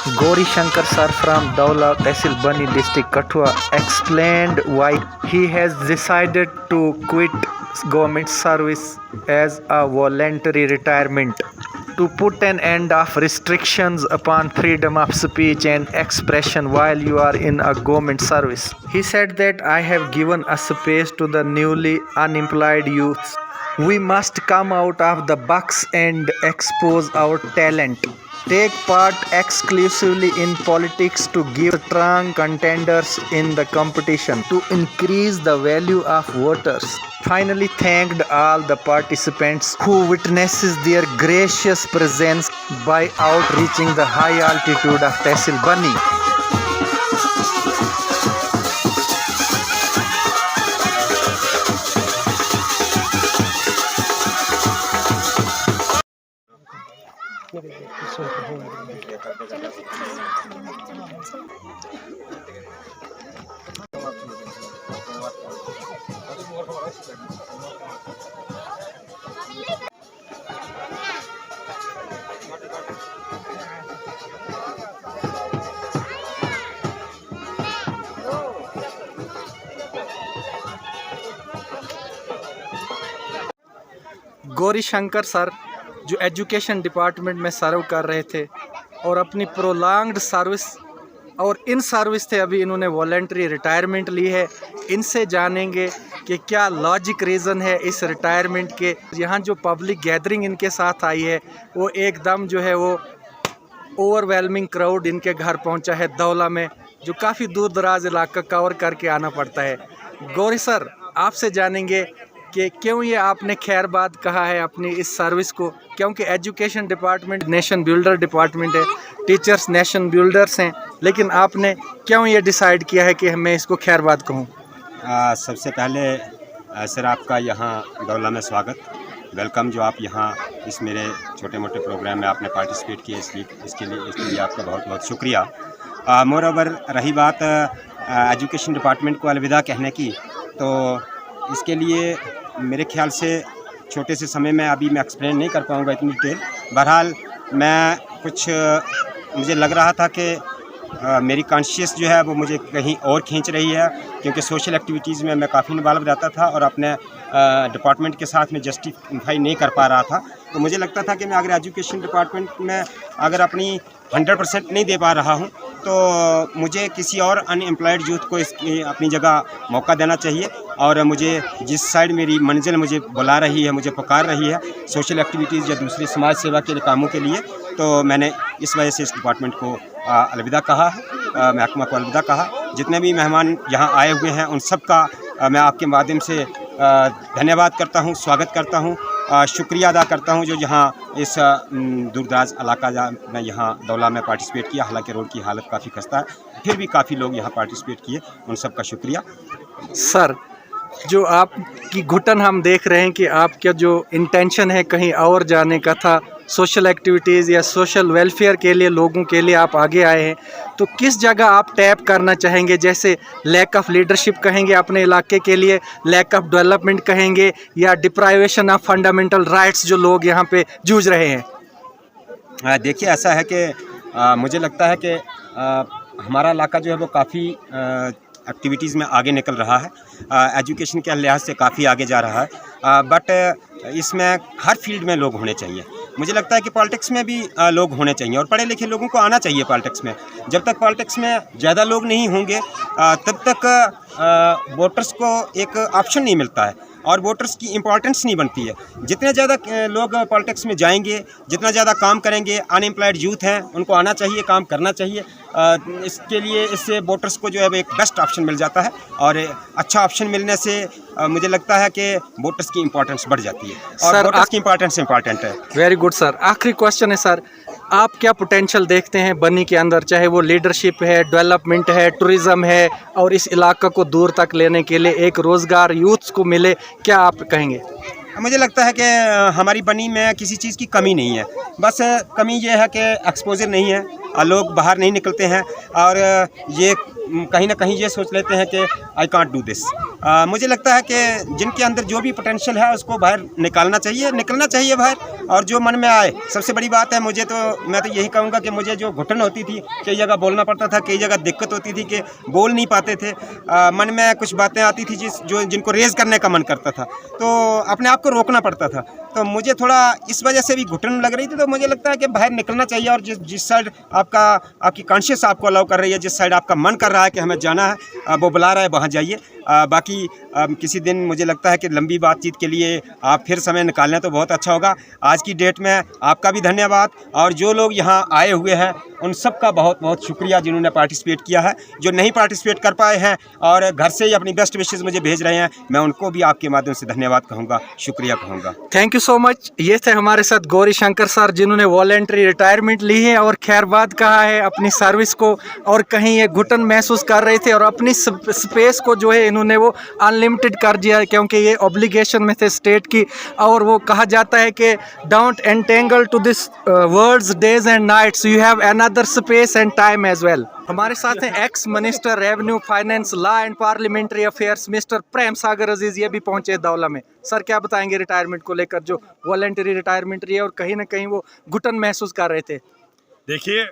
Gauri Shankar sir from Daula Tehsil Bani district Kathua explained why he has decided to quit government service as a voluntary retirement to put an end of restrictions upon freedom of speech and expression while you are in a government service. He said that I have given a space to the newly unemployed youths. We must come out of the box and expose our talent. Take part exclusively in politics to give strong contenders in the competition to increase the value of voters. Finally thanked all the participants who witnesses their gracious presence by outreaching the high altitude of Tehsil Bani. Gauri Shankar sir जो education department में सर्व कर रहे थे और अपनी prolonged service और in service थे, अभी इन्होंने वॉलंटरी रिटायरमेंट ली है। इनसे जानेंगे कि क्या लॉजिक रीज़न है इस रिटायरमेंट के। यहाँ जो पब्लिक गैदरिंग इनके साथ आई है वो एकदम जो है वो ओवरवेलमिंग क्राउड इनके घर पहुँचा है दौला में, जो काफ़ी दूर दराज इलाका कवर करके आना पड़ता है। गौरी सर आपसे जानेंगे कि क्यों ये आपने खैरबाद कहा है अपनी इस सर्विस को, क्योंकि education department nation builder department है, टीचर्स नेशन बिल्डर्स हैं, लेकिन आपने क्यों ये डिसाइड किया है कि मैं इसको खैरबाद कहूँ। सबसे पहले सर आपका यहाँ दौला में स्वागत, वेलकम। जो आप यहाँ इस मेरे छोटे मोटे प्रोग्राम में आपने पार्टिसिपेट किए इसके लिए आपका बहुत बहुत शुक्रिया। मोर ओवर रही बात एजुकेशन डिपार्टमेंट को अलविदा कहने की, तो इसके लिए मेरे ख्याल से छोटे से समय में अभी मैं एक्सप्लेन नहीं कर पाऊँगा इतनी डिटेल। बहरहाल मैं कुछ मुझे लग रहा था कि मेरी कॉन्शियस जो है वो मुझे कहीं और खींच रही है, क्योंकि सोशल एक्टिविटीज़ में मैं काफ़ी इन्वॉल्व रहता था और अपने डिपार्टमेंट के साथ में जस्टिफाई नहीं कर पा रहा था। तो मुझे लगता था कि मैं अगर एजुकेशन डिपार्टमेंट में अगर अपनी 100% नहीं दे पा रहा हूँ तो मुझे किसी और अनएम्प्लॉयड यूथ को इसकी अपनी जगह मौका देना चाहिए। और मुझे जिस साइड मेरी मंजिल मुझे बुला रही है, मुझे पुकार रही है सोशल एक्टिविटीज़ या दूसरी समाज सेवा के कामों के लिए, तो मैंने इस वजह से इस डिपार्टमेंट को अलविदा कहा है, महकमा को अलविदा कहा। जितने भी मेहमान यहाँ आए हुए हैं उन सब का मैं आपके माध्यम से धन्यवाद करता हूँ, स्वागत करता हूँ, शुक्रिया अदा करता हूँ जो यहाँ इस दूरदराज इलाका में यहाँ दौला में पार्टिसिपेट किया। हालांकि रोड की हालत काफ़ी खस्ता है, फिर भी काफ़ी लोग यहाँ पार्टिसिपेट किए, उन सब का शुक्रिया। सर जो आपकी घुटन हम देख रहे हैं कि आपका जो इंटेंशन है कहीं और जाने का था, सोशल एक्टिविटीज़ या सोशल वेलफेयर के लिए लोगों के लिए आप आगे आए हैं, तो किस जगह आप टैप करना चाहेंगे? जैसे लैक ऑफ लीडरशिप कहेंगे अपने इलाके के लिए, लैक ऑफ डेवलपमेंट कहेंगे, या डिप्राइवेशन ऑफ फंडामेंटल राइट्स जो लोग यहाँ पे जूझ रहे हैं? देखिए ऐसा है कि मुझे लगता है कि हमारा इलाका जो है वो काफ़ी एक्टिविटीज़ में आगे निकल रहा है, एजुकेशन के लिहाज से काफ़ी आगे जा रहा है, बट इसमें हर फील्ड में लोग होने चाहिए। मुझे लगता है कि पॉलिटिक्स में भी लोग होने चाहिए और पढ़े लिखे लोगों को आना चाहिए पॉलिटिक्स में। जब तक पॉलिटिक्स में ज़्यादा लोग नहीं होंगे तब तक वोटर्स को एक ऑप्शन नहीं मिलता है और वोटर्स की इम्पोर्टेंस नहीं बनती है। जितने ज़्यादा लोग पॉलिटिक्स में जाएंगे, जितना ज़्यादा काम करेंगे, अनएम्प्लॉयड यूथ हैं उनको आना चाहिए, काम करना चाहिए। इसके लिए इससे वोटर्स को जो है एक बेस्ट ऑप्शन मिल जाता है और अच्छा ऑप्शन मिलने से मुझे लगता है कि वोटर्स की इम्पोर्टेंस बढ़ जाती है और वोटर्स की इम्पोर्टेंस इम्पॉर्टेंट है। Very good sir. आखिरी क्वेश्चन है सर, आप क्या पोटेंशियल देखते हैं बनी के अंदर, चाहे वो लीडरशिप है, डेवलपमेंट है, टूरिज़्म है, और इस इलाका को दूर तक लेने के लिए एक रोज़गार यूथ्स को मिले, क्या आप कहेंगे? मुझे लगता है कि हमारी बनी में किसी चीज़ की कमी नहीं है, बस कमी ये है कि एक्सपोजर नहीं है, लोग बाहर नहीं निकलते हैं और ये कहीं ना कहीं ये सोच लेते हैं कि आई कांट डू दिस। मुझे लगता है कि जिनके अंदर जो भी पोटेंशियल है उसको बाहर निकालना चाहिए बाहर, और जो मन में आए। सबसे बड़ी बात है, मैं तो यही कहूँगा कि मुझे जो घुटन होती थी, कई जगह बोलना पड़ता था, कई जगह दिक्कत होती थी कि बोल नहीं पाते थे, मन में कुछ बातें आती थी जिनको रेज़ करने का मन करता था, तो अपने आप को रोकना पड़ता था। तो मुझे थोड़ा इस वजह से भी घुटन लग रही थी। तो मुझे लगता है कि बाहर निकलना चाहिए, और जिस साइड आपकी कॉन्शियस आपको अलाउ कर रही है, जिस साइड आपका मन कर रहा है कि हमें जाना है, वो बुला रहा है, वहाँ जाइए। बाकी किसी दिन मुझे लगता है कि लंबी बातचीत के लिए आप फिर समय निकालें तो बहुत अच्छा होगा। आज की डेट में आपका भी धन्यवाद, और जो लोग यहाँ आए हुए हैं उन सब का बहुत बहुत शुक्रिया जिन्होंने पार्टिसिपेट किया है। जो नहीं पार्टिसिपेट कर पाए हैं और घर से ही अपनी बेस्ट विशेस मुझे भेज रहे हैं, मैं उनको भी आपके माध्यम से धन्यवाद कहूँगा, शुक्रिया कहूँगा। Thank you so much. ये थे हमारे साथ गौरी शंकर सर, जिन्होंने वॉलेंटरी रिटायरमेंट ली है और खैरबाद कहा है अपनी सर्विस को, और कहीं ये घुटन महसूस कर रहे थे और अपनी स्पेस को जो है इन्होंने वो अनलिमिटेड कर दिया, क्योंकि ये ऑब्लिगेशन में थे स्टेट की। और वो कहा जाता है कि don't entangle to this world's days and nights, you have another space and time as well. हमारे साथ हैं ex minister revenue, finance, law and parliamentary affairs mister Prem Sagar Aziz, ये भी पहुंचे दौला में। सर क्या बताएंगे रिटायरमेंट को लेकर, जो वॉलेंटरी रिटायरमेंट रही है और कहीं ना कहीं वो घुटन महसूस कर रहे थे? देखिए,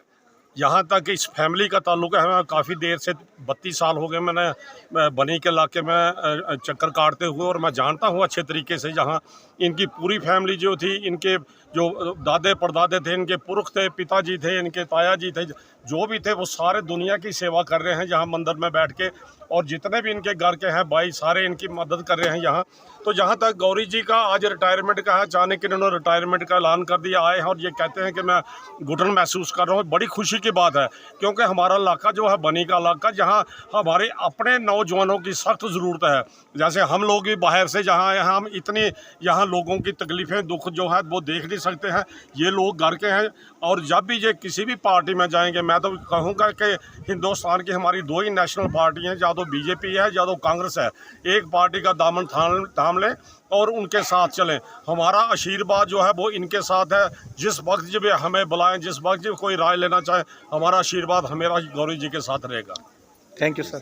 यहाँ तक इस फैमिली का ताल्लुक है, मैं काफ़ी देर से 32 साल हो गए मैंने बनी के इलाके में चक्कर काटते हुए, और मैं जानता हूँ अच्छे तरीके से। जहाँ इनकी पूरी फैमिली जो थी, इनके जो दादे परदादे थे, इनके पुरख थे, पिताजी थे, इनके ताया जी थे, जो भी थे वो सारे दुनिया की सेवा कर रहे हैं यहाँ मंदिर में बैठ के, और जितने भी इनके घर के हैं भाई सारे इनकी मदद कर रहे हैं यहाँ। तो जहाँ तक गौरी जी का आज रिटायरमेंट का है, अचानक इन्होंने रिटायरमेंट का ऐलान कर दिया, आए हैं और ये कहते हैं कि मैं घुटन महसूस कर रहा हूँ। बड़ी खुशी की बात है, क्योंकि हमारा इलाका जो है बनी का इलाका, जहाँ हमारे अपने नौजवानों की सख्त ज़रूरत है। जैसे हम लोग भी बाहर से जहाँ आए हैं, हम इतनी यहाँ लोगों की तकलीफ़ें दुख जो है वो देख नहीं सकते हैं, ये लोग घर के हैं। और जब भी ये किसी भी पार्टी में जाएंगे, मैं तो कहूँगा कि हिंदुस्तान की हमारी दो ही नेशनल पार्टी हैं, या तो बीजेपी है या तो कांग्रेस है। एक पार्टी का दामन थाम लें और उनके साथ चलें। हमारा आशीर्वाद जो है वो इनके साथ है। जिस वक्त जब हमें बुलाएं, जिस वक्त जब कोई राय लेना चाहे, हमारा आशीर्वाद हमेशा गौरी जी के साथ रहेगा। Thank you sir.